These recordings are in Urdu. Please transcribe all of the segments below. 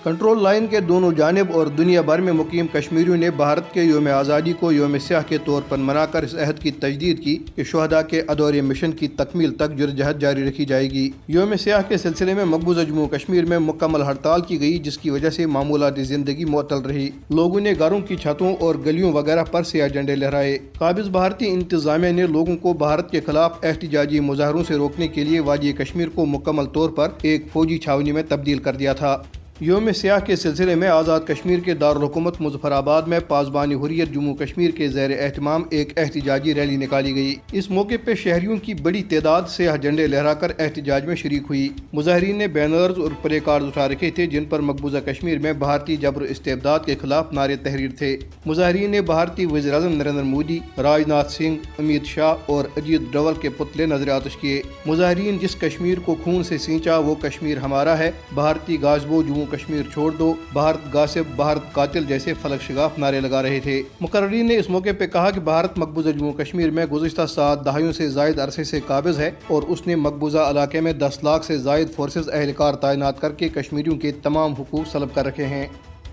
کنٹرول لائن کے دونوں جانب اور دنیا بھر میں مقیم کشمیریوں نے بھارت کے یوم آزادی کو یوم سیاہ کے طور پر منا کر اس عہد کی تجدید کی کہ شہداء کے ادور مشن کی تکمیل تک جدوجہد جاری رکھی جائے گی۔ یوم سیاہ کے سلسلے میں مقبوضہ جموں کشمیر میں مکمل ہڑتال کی گئی، جس کی وجہ سے معمولات زندگی معطل رہی۔ لوگوں نے گھروں کی چھتوں اور گلیوں وغیرہ پر سیاہ جھنڈے لہرائے۔ قابض بھارتی انتظامیہ نے لوگوں کو بھارت کے خلاف احتجاجی مظاہروں سے روکنے کے لیے وادی کشمیر کو مکمل طور پر ایک فوجی چھاونی میں تبدیل کر دیا تھا۔ یوم سیاہ کے سلسلے میں آزاد کشمیر کے دارالحکومت مظفر آباد میں پاسبان حریت جموں کشمیر کے زیر اہتمام ایک احتجاجی ریلی نکالی گئی۔ اس موقع پہ شہریوں کی بڑی تعداد سیاہ جھنڈے لہرا کر احتجاج میں شریک ہوئی۔ مظاہرین نے بینرز اور پلے کارڈز اٹھا رکھے تھے جن پر مقبوضہ کشمیر میں بھارتی جبر و استبداد کے خلاف نعرے تحریر تھے۔ مظاہرین نے بھارتی وزیر اعظم نریندر مودی، راج ناتھ سنگھ، امیت شاہ اور اجیت ڈوال کے پتلے نظر آتش کیے۔ مظاہرین جس کشمیر کو خون سے سینچا وہ کشمیر ہمارا ہے، بھارتی غازبوں جموں کشمیر چھوڑ دو، بھارت غاصب، بھارت قاتل جیسے فلک شگاف نعرے لگا رہے تھے۔ مقررین نے اس موقع پہ کہا کہ بھارت مقبوضہ جموں کشمیر میں گزشتہ 7 دہائیوں سے زائد عرصے سے قابض ہے اور اس نے مقبوضہ علاقے میں 10 لاکھ سے زائد فورسز اہلکار تعینات کر کے کشمیریوں کے تمام حقوق سلب کر رکھے ہیں۔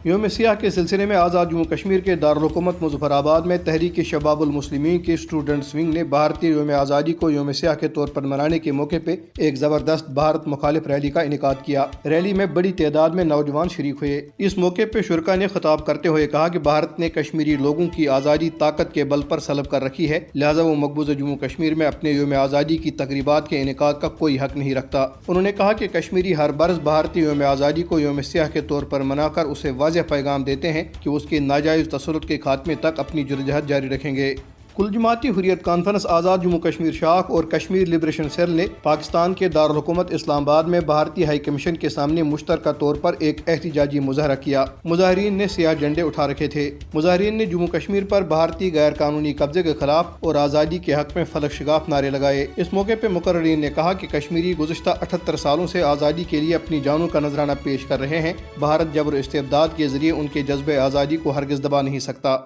یوم سیاہ کے سلسلے میں آزاد جموں کشمیر کے دارالحکومت مظفر آباد میں تحریک شباب المسلمین کے اسٹوڈنٹس ونگ نے بھارتی یوم آزادی کو یوم سیاہ کے طور پر منانے کے موقع پہ ایک زبردست بھارت مخالف ریلی کا انعقاد کیا۔ ریلی میں بڑی تعداد میں نوجوان شریک ہوئے۔ اس موقع پہ شرکا نے خطاب کرتے ہوئے کہا کہ بھارت نے کشمیری لوگوں کی آزادی طاقت کے بل پر سلب کر رکھی ہے، لہٰذا وہ مقبوضہ جموں کشمیر میں اپنے یوم آزادی کی تقریبات کے انعقاد کا کوئی حق نہیں رکھتا۔ انہوں نے کہا کہ کشمیری ہر برس بھارتی یوم آزادی کو یوم سیاہ کے طور پر منا کر اسے واضح پیغام دیتے ہیں کہ اس کے ناجائز تسلط کے خاتمے تک اپنی جدوجہد جاری رکھیں گے۔ کل جماعتی حریت کانفرنس آزاد جموں کشمیر شاخ اور کشمیر لبریشن سیل نے پاکستان کے دارالحکومت اسلام آباد میں بھارتی ہائی کمیشن کے سامنے مشترکہ طور پر ایک احتجاجی مظاہرہ کیا۔ مظاہرین نے سیاہ جھنڈے اٹھا رکھے تھے۔ مظاہرین نے جموں کشمیر پر بھارتی غیر قانونی قبضے کے خلاف اور آزادی کے حق میں فلک شگاف نعرے لگائے۔ اس موقع پہ مقررین نے کہا کہ کشمیری گزشتہ 78 سالوں سے آزادی کے لیے اپنی جانوں کا نذرانہ پیش کر رہے ہیں، بھارت جبر و استبداد کے ذریعے ان کے جذبہ آزادی کو ہرگز دبا نہیں سکتا۔